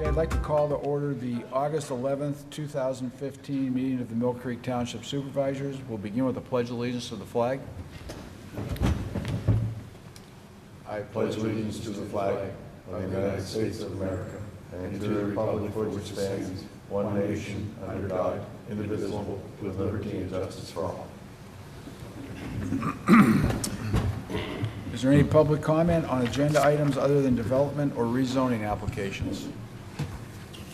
Okay, I'd like to call to order the August 11th, 2015 meeting of the Millcreek Township Supervisors. We'll begin with the Pledge of Allegiance to the flag. I pledge allegiance to the flag of the United States of America and to the republic for which stands one nation under God, indivisible, with liberty and justice for all. Is there any public comment on agenda items other than development or rezoning applications?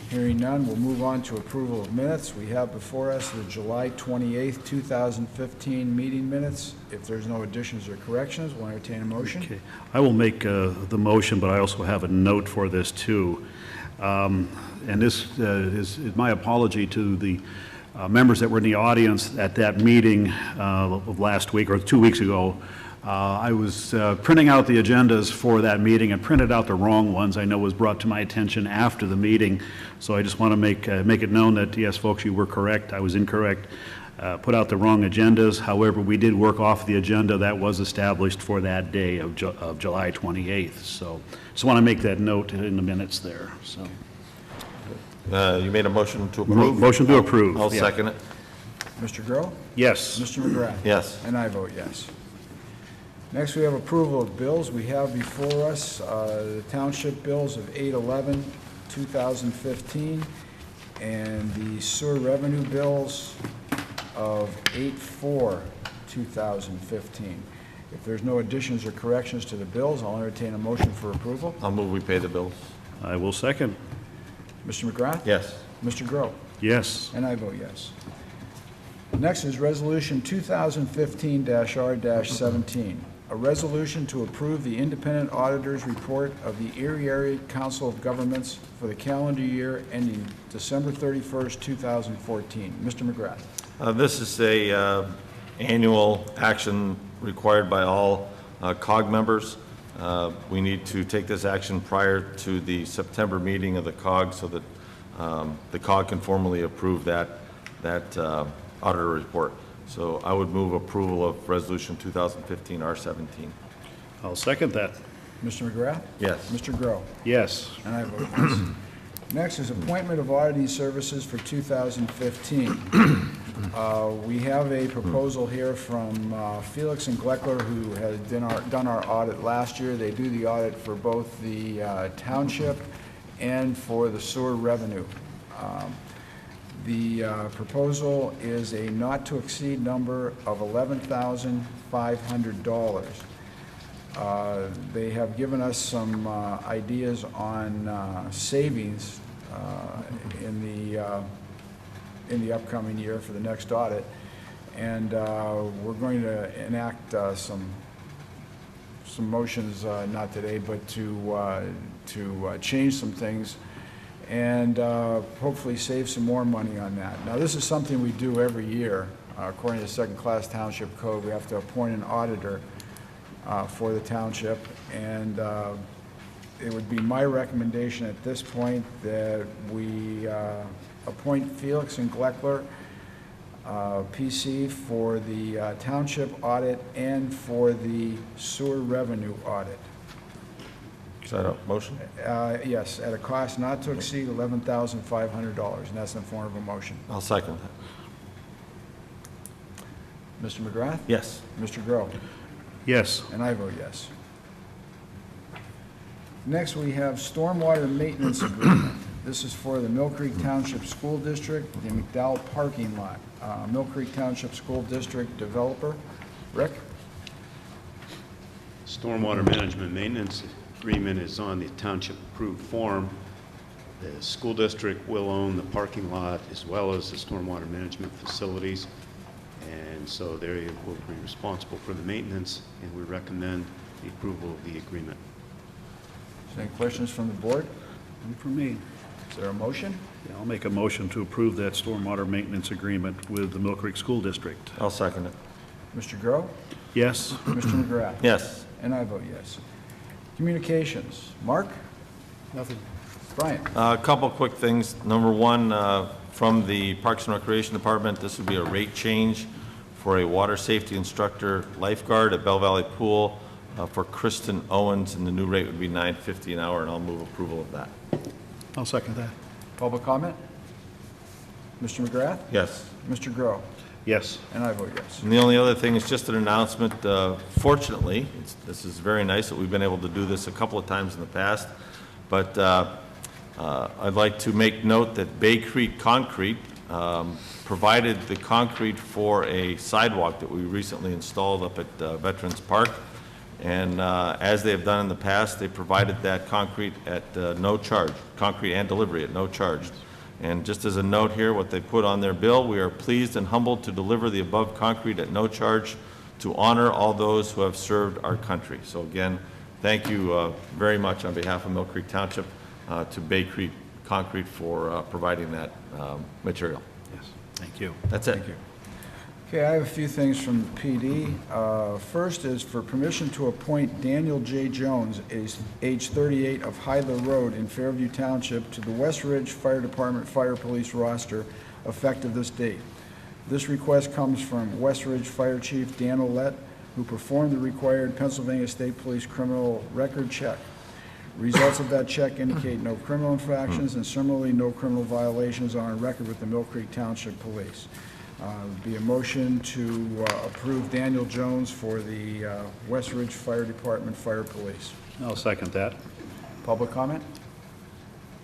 Hearing none, we'll move on to approval of minutes. We have before us the July 28th, 2015 meeting minutes. If there's no additions or corrections, we'll entertain a motion. Okay. I will make the motion, but I also have a note for this too. And this is my apology to the members that were in the audience at that meeting of last week or 2 weeks ago. I was printing out the agendas for that meeting and printed out the wrong ones. I know was brought to my attention after the meeting, so I just want to make it known that, yes, folks, you were correct. I was incorrect. Put out the wrong agendas. However, we did work off the agenda that was established for that day of July 28th. So just want to make that note in the minutes there. So You made a motion to approve? Motion to approve. I'll second it. Mr. Groh? Yes. Mr. McGrath? Yes. And I vote yes. Next, we have approval of bills. We have before us the township bills of 8/11/2015 and the sewer revenue bills of 8/4/2015. If there's no additions or corrections to the bills, I'll entertain a motion for approval. I'll move we pay the bills. I will second. Mr. McGrath? Yes. Mr. Groh? Yes. And I vote yes. Next is Resolution 2015-R-17, a resolution to approve the independent auditor's report of the Erie Area Council of Governments for the calendar year ending December 31st, 2014. Mr. McGrath. This is a annual action required by all COG members. We need to take this action prior to the September meeting of the COG so that the COG can formally approve that auditor report. So I would move approval of Resolution 2015-R-17. I'll second that. Mr. McGrath? Yes. Mr. Groh? Yes. And I vote yes. Next is appointment of auditing services for 2015. We have a proposal here from Felix and Gleckler, who had done our audit last year. They do the audit for both the township and for the sewer revenue. The proposal is a not-to-exceed number of $11,500. They have given us some ideas on savings in the upcoming year for the next audit, and we're going to enact some motions, not today, but to change some things and hopefully save some more money on that. Now, this is something we do every year. According to the second-class township code, we have to appoint an auditor for the township, and it would be my recommendation at this point that we appoint Felix and Gleckler, PC, for the township audit and for the sewer revenue audit. Is that a motion? Yes, at a cost not to exceed $11,500, and that's in the form of a motion. I'll second that. Mr. McGrath? Yes. Mr. Groh? Yes. And I vote yes. Next, we have stormwater maintenance agreement. This is for the Millcreek Township School District, the McDowell parking lot. Millcreek Township School District developer. Rick? Stormwater management maintenance agreement is on the township approved form. The school district will own the parking lot as well as the stormwater management facilities, and so they will be responsible for the maintenance, and we recommend the approval of the agreement. Any questions from the board? None for me. Is there a motion? Yeah, I'll make a motion to approve that stormwater maintenance agreement with the Millcreek School District. I'll second it. Mr. Groh? Yes. Mr. McGrath? Yes. And I vote yes. Communications. Mark? Nothing. Brian? A couple quick things. Number one, from the Parks and Recreation Department, this would be a rate change for a water safety instructor lifeguard at Bell Valley Pool for Kristen Owens, and the new rate would be $9.50 an hour, and I'll move approval of that. I'll second that. Public comment? Mr. McGrath? Yes. Mr. Grow? Yes. And I vote yes. And the only other thing is just an announcement. Fortunately, this is very nice that we've been able to do this a couple of times in the past, but I'd like to make note that Bay Creek Concrete provided the concrete for a sidewalk that we recently installed up at Veterans Park. And as they have done in the past, they provided that concrete at no charge, concrete and delivery at no charge. And just as a note here, what they put on their bill, we are pleased and humbled to deliver the above concrete at no charge to honor all those who have served our country. So again, thank you very much on behalf of Millcreek Township to Bay Creek Concrete for providing that material. Yes. Thank you. That's it. Thank you. Okay, I have a few things from the PD. First is for permission to appoint Daniel J. Jones, age 38, of Hydla Road in Fairview Township, to the West Ridge Fire Department Fire Police roster effective this date. This request comes from West Ridge Fire Chief Dan Ouellette, who performed the required Pennsylvania State Police criminal record check. Results of that check indicate no criminal infractions, and similarly, no criminal violations are on record with the Millcreek Township Police. Would be a motion to approve Daniel Jones for the West Ridge Fire Department Fire Police. I'll second that. Public comment?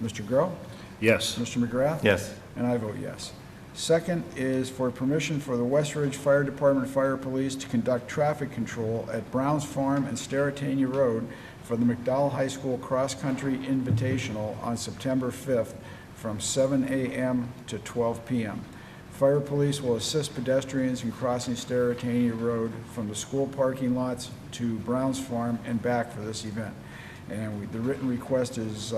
Mr. Grow? Yes. Mr. McGrath? Yes. And I vote yes. Second is for permission for the West Ridge Fire Department Fire Police to conduct traffic control at Browns Farm and Steratania Road for the McDowell High School Cross Country Invitational on September 5th from 7 a.m. to 12 p.m. Fire Police will assist pedestrians in crossing Steratania Road from the school parking lots to Browns Farm and back for this event. And the written request is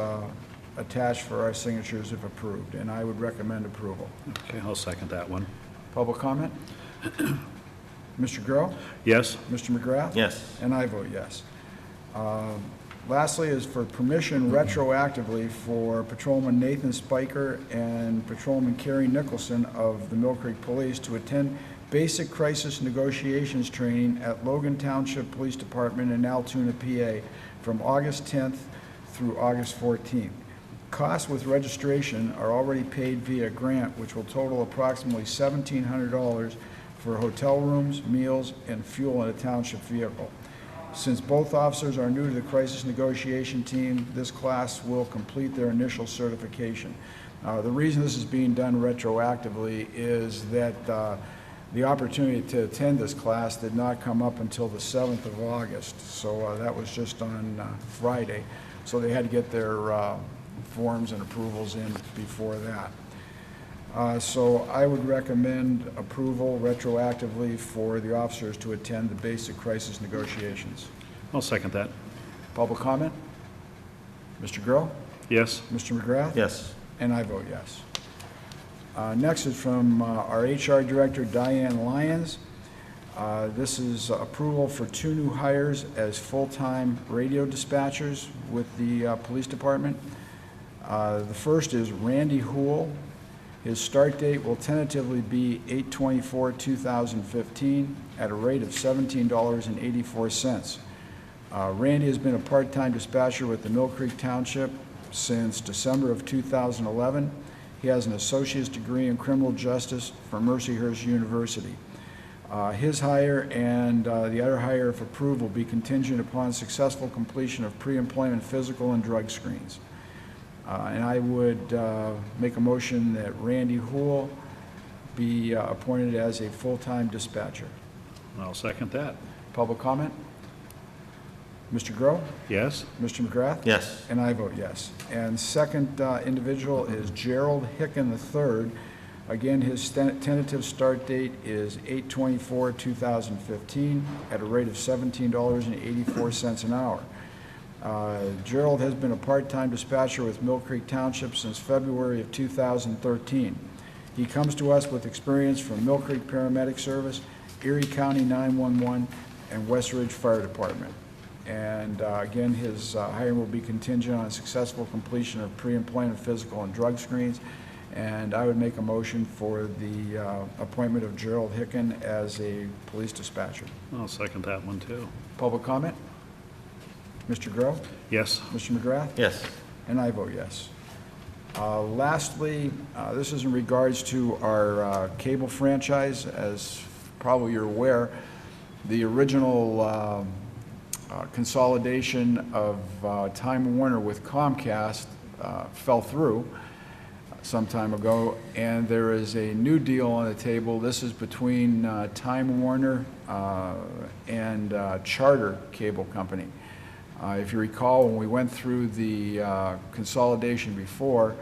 attached for our signatures if approved, and I would recommend approval. Okay, I'll second that one. Public comment? Mr. Grow? Yes. Mr. McGrath? Yes. And I vote yes. Lastly is for permission retroactively for Patrolman Nathan Spiker and Patrolman Kerry Nicholson of the Millcreek Police to attend basic crisis negotiations training at Logan Township Police Department in Altoona, PA from August 10th through August 14th. Costs with registration are already paid via grant, which will total approximately $1,700 for hotel rooms, meals, and fuel in a township vehicle. Since both officers are new to the crisis negotiation team, this class will complete their initial certification. The reason this is being done retroactively is that the opportunity to attend this class did not come up until the 7th of August, so that was just on Friday. So they had to get their forms and approvals in before that. So I would recommend approval retroactively for the officers to attend the basic crisis negotiations. I'll second that. Public comment? Mr. Grow? Yes. Mr. McGrath? Yes. And I vote yes. Next is from our HR Director, Diane Lyons. This is approval for 2 new hires as full-time radio dispatchers with the police department. The first is Randy Houle. His start date will tentatively be 8/24/2015 at a rate of $17.84. Randy has been a part-time dispatcher with the Millcreek Township since December of 2011. He has an associate's degree in criminal justice from Mercyhurst University. His hire and the other hire, if approved, will be contingent upon successful completion of pre-employment physical and drug screens. And I would make a motion that Randy Houle be appointed as a full-time dispatcher. I'll second that. Public comment? Mr. Grow? Yes. Mr. McGrath? Yes. And I vote yes. And second individual is Gerald Hicken III. Again, his tentative start date is 8/24/2015 at a rate of $17.84 an hour. Gerald has been a part-time dispatcher with Millcreek Township since February of 2013. He comes to us with experience from Millcreek Paramedic Service, Erie County 911, and West Ridge Fire Department. And again, his hiring will be contingent on successful completion of pre-employment physical and drug screens. And I would make a motion for the appointment of Gerald Hicken as a police dispatcher. I'll second that one, too. Public comment? Mr. Grow? Yes. Mr. McGrath? Yes. And I vote yes. Lastly, this is in regards to our cable franchise. As probably you're aware, the original consolidation of Time Warner with Comcast fell through some time ago, and there is a new deal on the table. This is between Time Warner and Charter Cable Company. If you recall, when we went through the consolidation before,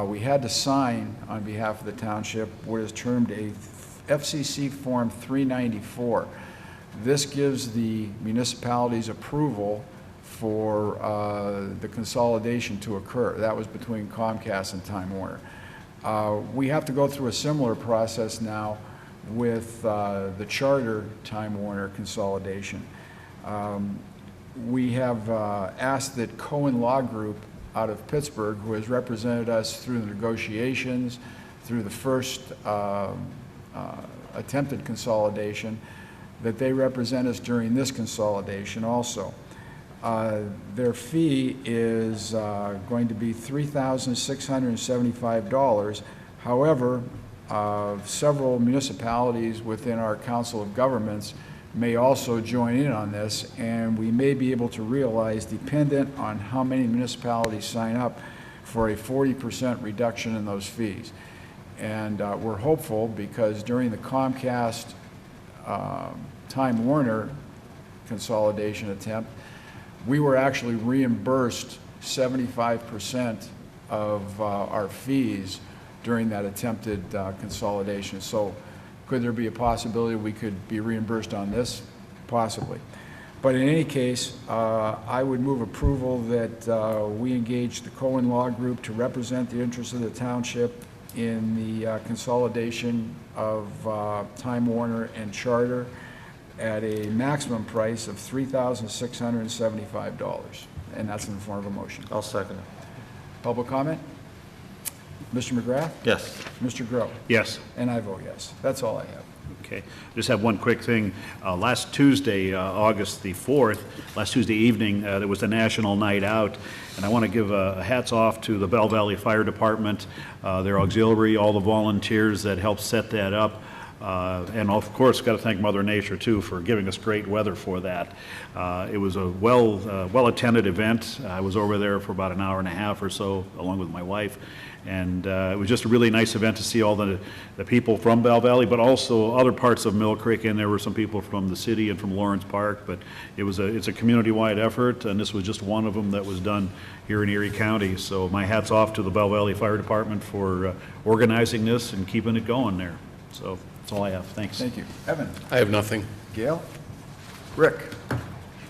we had to sign on behalf of the township what is termed a FCC Form 394. This gives the municipalities approval for the consolidation to occur. That was between Comcast and Time Warner. We have to go through a similar process now with the Charter Time Warner consolidation. We have asked that Cohen Law Group out of Pittsburgh, who has represented us through the negotiations, through the first attempted consolidation, that they represent us during this consolidation also. Their fee is going to be $3,675. However, several municipalities within our Council of Governments may also join in on this, and we may be able to realize, dependent on how many municipalities sign up, for a 40% reduction in those fees. And we're hopeful, because during the Comcast Time Warner consolidation attempt, we were actually reimbursed 75% of our fees during that attempted consolidation. So could there be a possibility we could be reimbursed on this? Possibly. But in any case, I would move approval that we engage the Cohen Law Group to represent the interests of the township in the consolidation of Time Warner and Charter at a maximum price of $3,675, and that's in the form of a motion. I'll second it. Public comment? Mr. McGrath? Yes. Mr. Groh? Yes. And I vote yes. That's all I have. Okay. Just have one quick thing. Last Tuesday, August the 4th, last Tuesday evening, there was a National Night Out, and I want to give hats off to the Bell Valley Fire Department, their auxiliary, all the volunteers that helped set that up. And of course, got to thank Mother Nature too for giving us great weather for that. It was a well-attended event. I was over there for about an hour and a half or so, along with my wife, and it was just a really nice event to see all the people from Bell Valley, but also other parts of Millcreek, and there were some people from the city and from Lawrence Park. But it's a community-wide effort, and this was just one of them that was done here in Erie County. So my hat's off to the Bell Valley Fire Department for organizing this and keeping it going there. So that's all I have. Thanks. Thank you. Evan? I have nothing. Gail? Rick?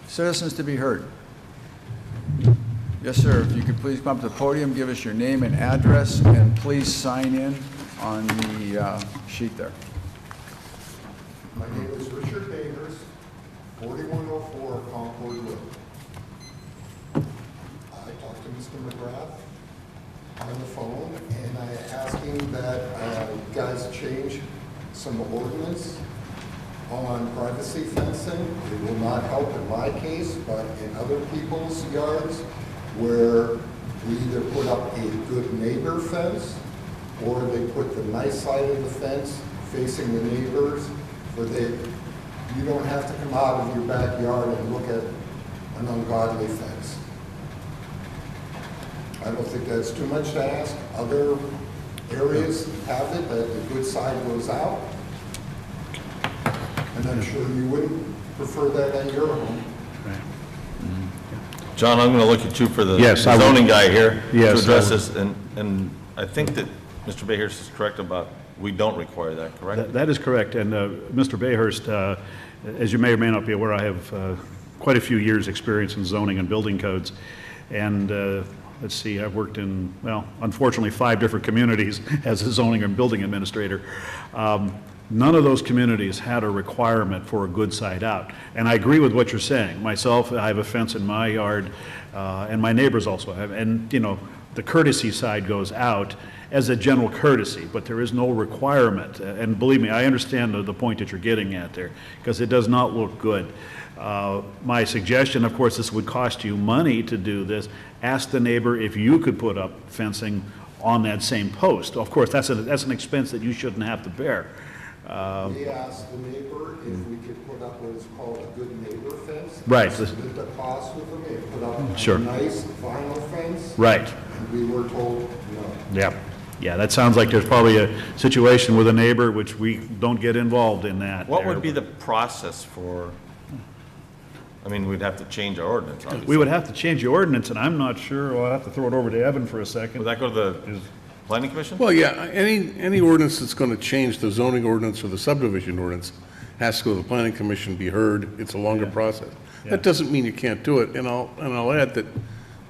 Citizens to be heard. Yes, sir. If you could please come up to the podium, give us your name and address, and please sign in on the sheet there. My name is Richard Bayhurst, 4104 Concord Road. I talked to Mr. McGrath on the phone, and I asked him that you guys change some ordinance on privacy fencing. It will not help in my case, but in other people's yards, where we either put up a good neighbor fence, or they put the nice side of the fence facing the neighbors, where you don't have to come out of your backyard and look at an ungodly fence. I don't think that's too much to ask. Other areas have it, that the good side goes out. And I'm sure you wouldn't prefer that at your home. John, I'm going to look at you for the Yes, I will. zoning guy here to Yes, address I will. this, and I think that Mr. Bayhurst is correct about, we don't require that, correct? That is correct. And Mr. Bayhurst, as you may or may not be aware, I have quite a few years' experience in zoning and building codes. And let's see, I've worked in, well, unfortunately, 5 different communities as a zoning and building administrator. None of those communities had a requirement for a good side out. And I agree with what you're saying. Myself, I have a fence in my yard, and my neighbors also have. And, you know, the courtesy side goes out as a general courtesy, but there is no requirement. And believe me, I understand the point that you're getting at there, because it does not look good. My suggestion, of course, this would cost you money to do this. Ask the neighbor if you could put up fencing on that same post. Of course, that's an expense that you shouldn't have to bear. We asked the neighbor if we could put up what is called a good neighbor fence. Right. Split the cost with them, and put up Sure. a nice vinyl fence. Right. And we were told, no. Yeah. Yeah, that sounds like there's probably a situation with a neighbor which we don't get involved in that. What there. would be the process for, I mean, we'd have to change our ordinance, obviously. We would have to change the ordinance, and I'm not sure, I'll have to throw it over to Evan for a second. Would that go to the planning commission? Well, yeah, any ordinance that's going to change the zoning ordinance or the subdivision ordinance has to go to the planning commission, be heard. It's a longer process. Yeah. That doesn't mean you can't do it. And I'll add that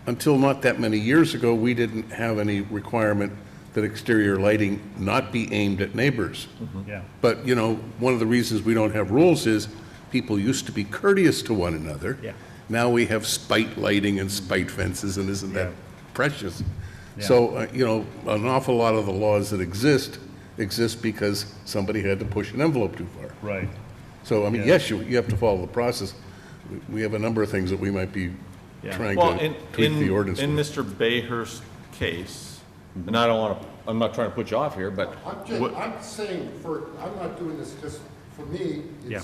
until not that many years ago, we didn't have any requirement that exterior lighting not be aimed at neighbors. Yeah. But, you know, one of the reasons we don't have rules is people used to be courteous to one another. Yeah. Now we have spite lighting and spite fences, and isn't that Yeah. precious? Yeah. So, you know, an awful lot of the laws that exist because somebody had to push an envelope too far. Right. So, I mean, Yeah. yes, you have to follow the process. We have a number of things that we might be Yeah. trying Well, to tweak the ordinance. in with. Mr. Bayhurst's case, and I don't want to, I'm not trying to put you off here, but I'm saying I'm not doing this just for me. Yeah.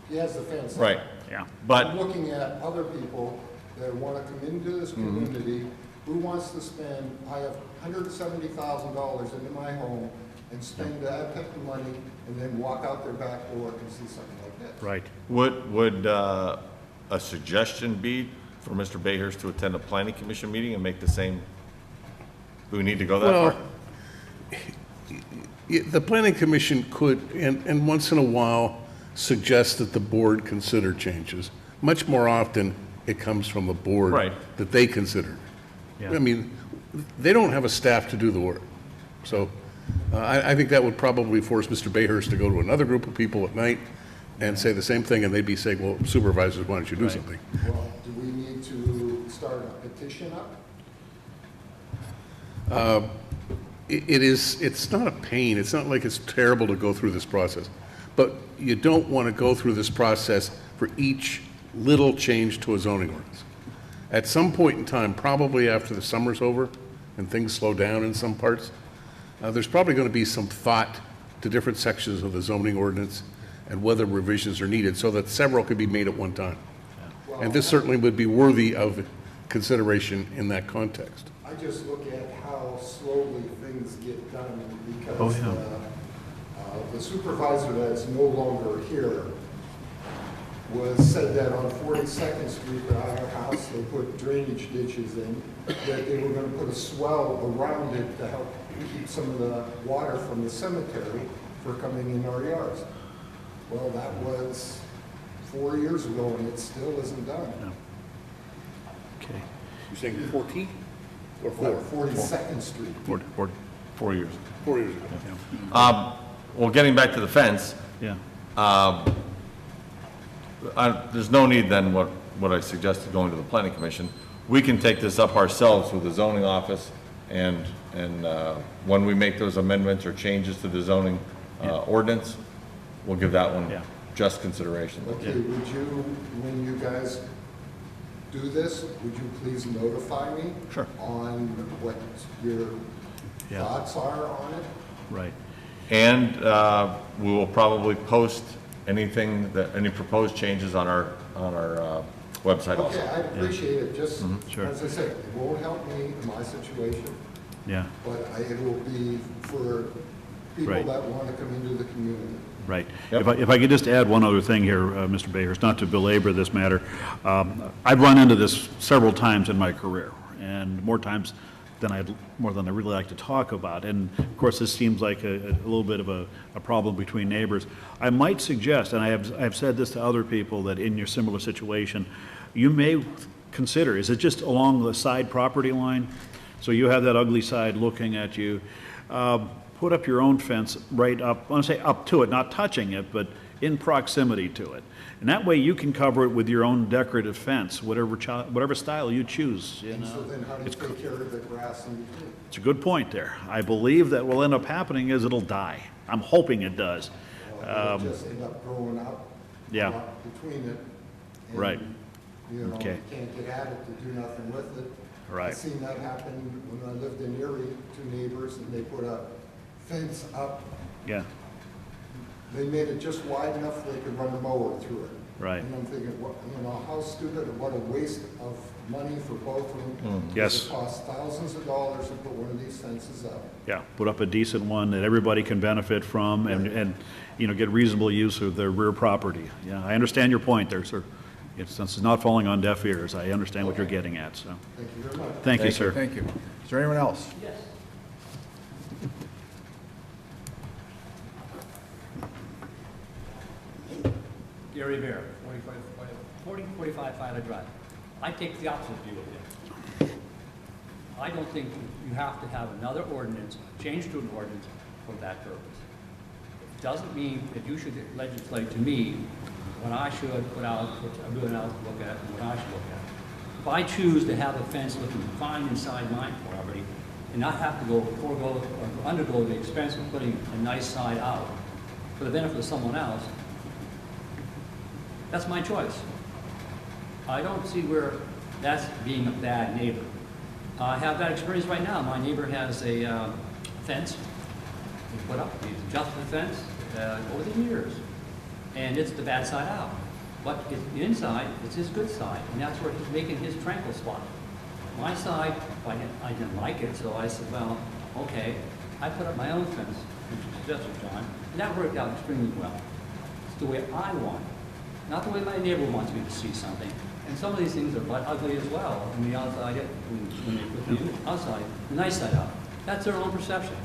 He has the fence. up. right. Yeah. I'm But looking at other people that want to come into this community, who wants to spend, I have $170,000 into my home and spend that type of money and then walk out their back door and see something like this. Right. would a suggestion be for Mr. Bayhurst to attend a planning commission meeting and make the same? Do we need to go that Well, far? the planning commission could, and once in a while, suggest that the board consider changes. Much more often, it comes from the board. Right. That they consider. Yeah. I mean, they don't have a staff to do the work. So I think that would probably force Mr. Bayhurst to go to another group of people at night and say the same thing, and they'd be saying, well, supervisors, why don't you do Right. something? Well, do we need to start a petition up? It's not a pain, it's not like it's terrible to go through this process, but you don't want to go through this process for each little change to a zoning ordinance. At some point in time, probably after the summer's over and things slow down in some parts, there's probably going to be some thought to different sections of the zoning ordinance and whether revisions are needed, so that several could be made at one time. And this certainly would be worthy of consideration in that context. I just look at how slowly things get done Oh, because yeah. the supervisor that's no longer here said that on 42nd Street at our house, they put drainage ditches in, that they were going to put a swell around it to help keep some of the water from the cemetery for coming in our yards. Well, that was 4 years ago and it still isn't done. Okay. You're saying 14 or Like 42nd Street. 4 years. 4 years ago. Well, getting back to the fence, Yeah. there's no need then, what I suggested, going to the planning commission. We can take this up ourselves with the zoning office, and when we make those amendments or changes to the zoning ordinance, we'll give that one Yeah. just consideration. Okay, would you, when you guys do this, would you please notify me? Sure. On what your Yeah. thoughts are on it? Right. And we will probably post anything any proposed changes on our website also. Okay, I'd appreciate it, just, Sure. as I said, it won't help me in my situation, Yeah. but it will be for people Right. that want to come into the community. Right. Yep. If I could just add one other thing here, Mr. Bayhurst, not to belabor this matter. I've run into this several times in my career, and more times than I really like to talk about. And of course, this seems like a little bit of a problem between neighbors. I might suggest, and I have said this to other people, that in your similar situation, you may consider, is it just along the side property line? So you have that ugly side looking at you. Put up your own fence right up, I want to say up to it, not touching it, but in proximity to it. And that way you can cover it with your own decorative fence, whatever style you choose, you And so know. then how do you take care of the grass in between? It's a good point there. I believe that what will end up happening is it'll die. I'm hoping it does. Well, it'll just end up growing up. yeah. Between it. and Right. You know, Okay. you can't get at it to do nothing with it. Right. I've seen that happen when I lived in Erie, 2 neighbors, and they put a fence up. Yeah, They made it just wide enough they could run a mower through it. right. And I'm thinking, what, you know, how stupid and what a waste of money for both of them. Yes. It costs thousands of dollars to put one of these fences up. Yeah, put up a decent one that everybody can benefit from and, you know, get reasonable use of their rear property. Yeah, I understand your point there, sir. Since it's not falling on deaf ears, I understand what you're getting at, so. Thank you very much. Thank you, sir. Thank you. Is there anyone else? Yes. Gary Bear, 45 Filer Drive. I take the opposite view of it. I don't think you have to have another ordinance, change to an ordinance for that purpose. It doesn't mean that you should legislate to me what I should put out, what I'm going out to look at, and what I should look at. If I choose to have a fence looking fine inside my property and not have to forego or undergo the expense of putting a nice side out for the benefit of someone else, that's my choice. I don't see where that's being a bad neighbor. I have that experience right now. My neighbor has a fence he put up. He's adjusted the fence over the years, and it's the bad side out. But the inside, it's his good side, and that's where he's making his tranquil spot. My side, I didn't like it, so I said, well, okay. I put up my own fence, which you suggested, John, and that worked out extremely well. It's the way I want it, not the way my neighbor wants me to see something. And some of these things are but ugly as well, when the outside, when they put the outside, the nice side out. That's their own perception.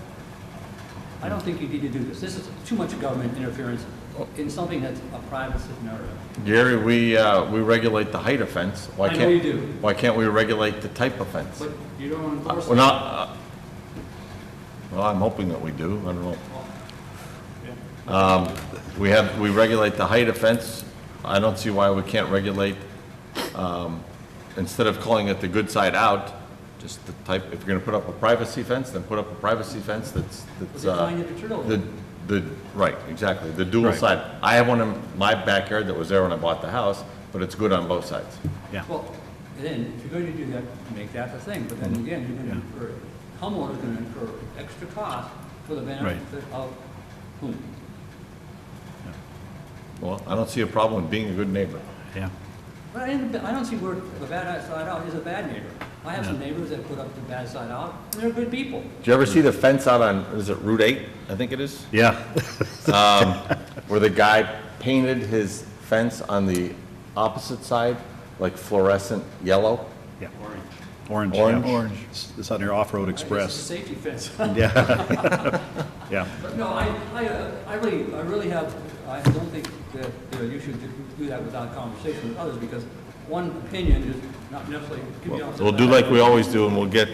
I don't think you need to do this. This is too much government interference in something that's a private scenario. Gary, we regulate the height of fence. Why I know can't- you do. Why can't we regulate the type of fence? But you don't enforce it. We're not, well, I'm hoping that we do, I don't know. We regulate the height of fence. I don't see why we can't regulate, instead of calling it the good side out, just the type, if you're gonna put up a privacy fence, then put up a privacy fence that's, define it internally. right, exactly, the dual Right. side. I have one in my backyard that was there when I bought the house, but it's good on both sides. Yeah, Well, then, if you're going to do that, make that the thing, but then again, you're going to incur, homeowner's going to incur extra cost for the benefit of whom? Well, I don't see a problem with being a good neighbor. yeah. But I don't see where the bad side out is a bad neighbor. I have some neighbors that put up the bad side out, and they're good people. Did you ever see the fence out on, is it Route 8, I think it is? Yeah, Where the guy painted his fence on the opposite side, like fluorescent yellow? yeah. Orange. Orange. yeah. Orange. It's on your off-road It's a express. safety fence. Yeah. Yeah, But no, I really have, I don't think that you should do that without conversation with others, because one opinion is not necessarily, give you We'll do like we always do, and we'll get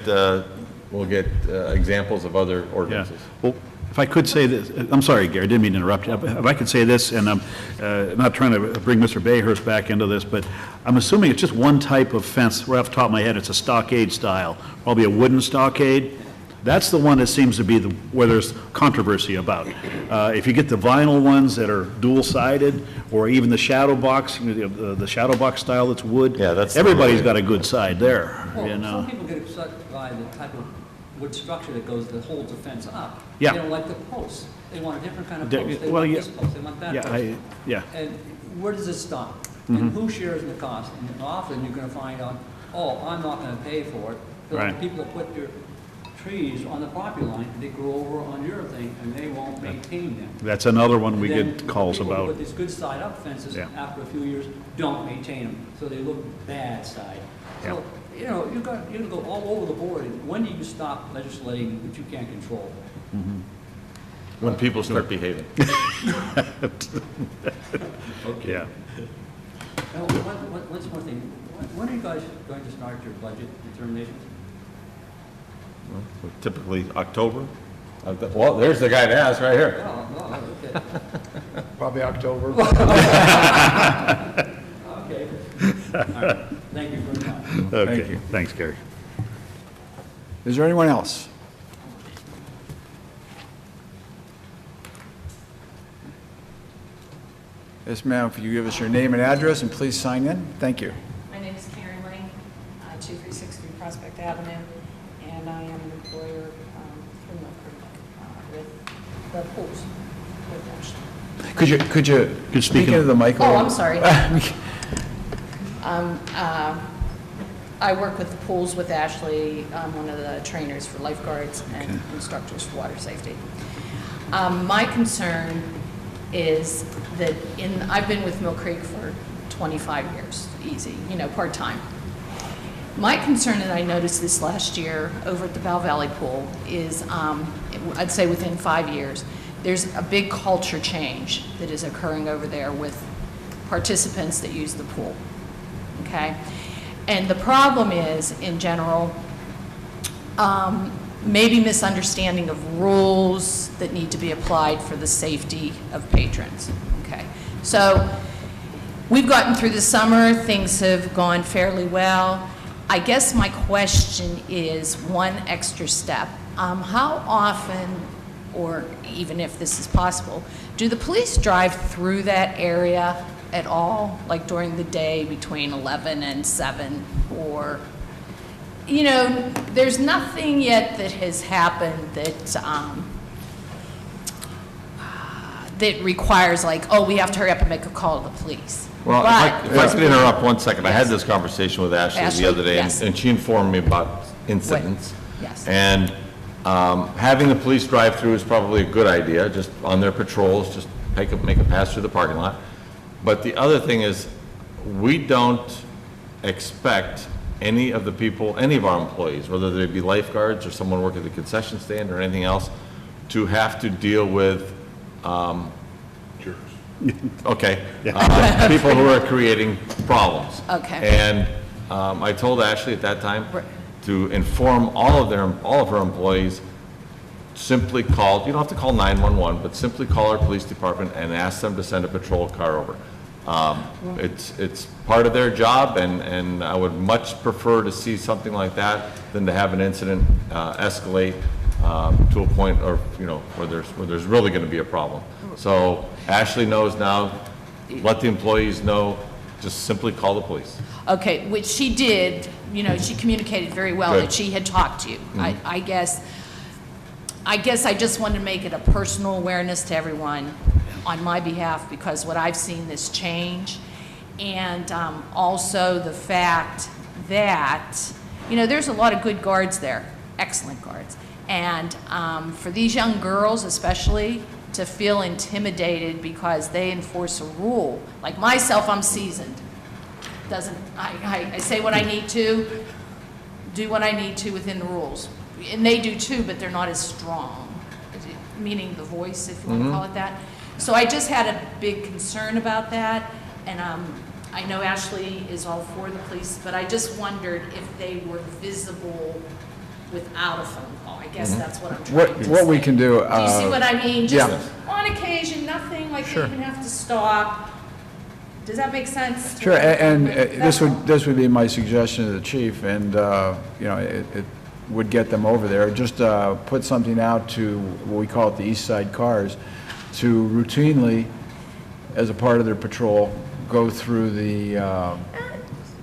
examples of other yeah. ordinances. Well, if I could say this, I'm sorry, Gary, I didn't mean to interrupt you. If I could say this, and I'm not trying to bring Mr. Bayhurst back into this, but I'm assuming it's just one type of fence, right off the top of my head, it's a stockade style, probably a wooden stockade. That's the one that seems to be where there's controversy about. If you get the vinyl ones that are dual-sided, or even the shadow box, the shadow box style that's wood. Yeah, that's the everybody's one. got a good side there, Well, you know. some people get upset by the type of wood structure that holds the fence up. Yeah. They don't like the posts. They want a different kind of They- post. They well, want yeah. this post, they want that Yeah, post. yeah, And where does it stop? And who shares the cost? And often you're gonna find out, oh, I'm not gonna pay for it. So Right. the people that put their trees on the property line, they grow over on your thing, and they won't maintain them. that's another one we Then get calls people who about. put these good side-up fences, Yeah. after a few years, don't maintain them, so they look bad side. So, you know, you can go all over the board, and when do you stop legislating what you can't control? When people start behaving. Yeah. Now, one more thing, when are you guys going to start your budget determinations? Typically October. Well, there's the guy to ask right here. Oh, okay. Probably October. Okay. All right. Thank you very much. Okay, you. thanks, Gary. Is there anyone else? Yes, ma'am, if you give us your name and address, and please sign in. Thank you. My name Avenue, and I am an employer through Millcreek with the pools with Ashley. Could you Could speak speak into the mic a Oh, little? I'm sorry. I work with the pools with Ashley. I'm one of the trainers for lifeguards and instructors for water safety. My concern is that I've been with Millcreek for 25 years, easy, part-time. My concern, and I noticed this last year over at the Bow Valley Pool, is I'd say within 5 years, there's a big culture change that is occurring over there with participants that use the pool, okay? And the problem is, in general, maybe misunderstanding of rules that need to be applied for the safety of patrons, okay? So we've gotten through the summer, things have gone fairly well. I guess my question is one extra step. How often, or even if this is possible, do the police drive through that area at all, like during the day between 11 and 7, or, there's nothing yet that has happened that, that requires like, oh, we have to hurry up and make a call to the police. Well, if I could interrupt 1 second, I had this conversation with Ashley Ashley, the other day, yes. and she informed me about incidents. Yes. And having the police drive through is probably a good idea, just on their patrols, just make a pass through the parking lot. But the other thing is, we don't expect any of our employees, whether they be lifeguards or someone working at the concession stand or anything else, to have to deal with, okay, people who are creating problems. Okay. And I told Ashley at that time to inform all of her employees, simply call, you don't have to call 911, but simply call our police department and ask them to send a patrol car over. It's part of their job, and I would much prefer to see something like that than to have an incident escalate to a point, or where there's really going to be a problem. So Ashley knows now. Let the employees know. Just simply call the police. Okay, which she did, she communicated very well Good. that she had talked to you. I guess I just wanted to make it a personal awareness to everyone on my behalf, because what I've seen this change, and also the fact that, there's a lot of good guards there, excellent guards. And for these young girls especially, to feel intimidated because they enforce a rule. Like myself, I'm seasoned. I say what I need to, do what I need to within the rules. And they do too, but they're not as strong, meaning the voice, if you want to call it that. So I just had a big concern about that, and I know Ashley is all for the police, but I just wondered if they were visible without a phone call. I guess that's what I'm trying to say. What we can do. Do you see what I mean? Just Yeah. on occasion, nothing like they even have to stop. Does that make sense? Sure, and That's all. this would be my suggestion to the chief, and, it would get them over there. Just put something out to, what we call it, the East Side Cars, to routinely, as a part of their patrol, go through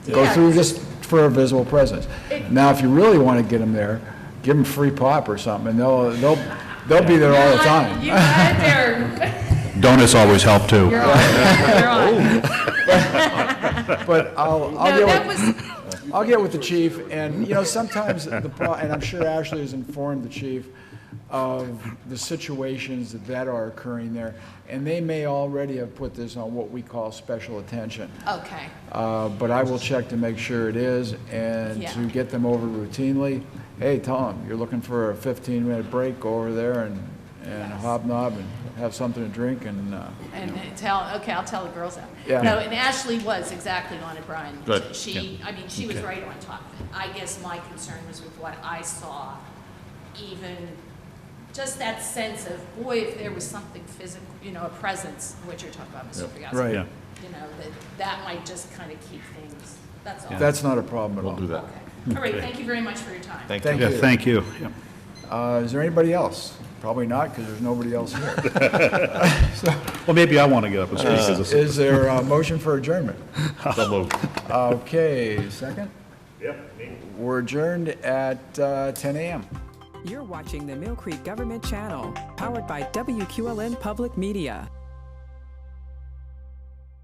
just for a visible presence. Now, if you really want to get them there, give them free pop or something, and they'll be there all the time. You got it there. Donuts always help, too. You're on. You're on. But No, I'll get with the chief, and, sometimes and I'm sure Ashley has informed the chief of the situations that are occurring there, and they may already have put this on what we call special attention. Okay. But I will check to make sure it is, and Yeah. to get them over routinely, hey, tell them, you're looking for a 15-minute break, go over there and hobnob and have something to drink, and, I'll tell the girls that. Yeah. No, and Ashley was exactly on it, Brian. Good. She was right on top of it. I guess my concern was with what I saw, even just that sense of, boy, if there was something physical, a presence, what you're talking about, Mr. Piazza. right. Yeah. That might just kind of keep things, that's all. That's not a problem at all. We'll do that. Okay. All right, thank you very much for your time. Thank Thank you. Yeah, you. thank you. Yeah. Is there anybody else? Probably not, because there's nobody else here. Well, maybe I want to get up and speak. Is there a motion for adjournment? So moved. Okay, second? We're adjourned at 10 a.m. You're watching the Millcreek Government Channel, powered by WQLN Public Media.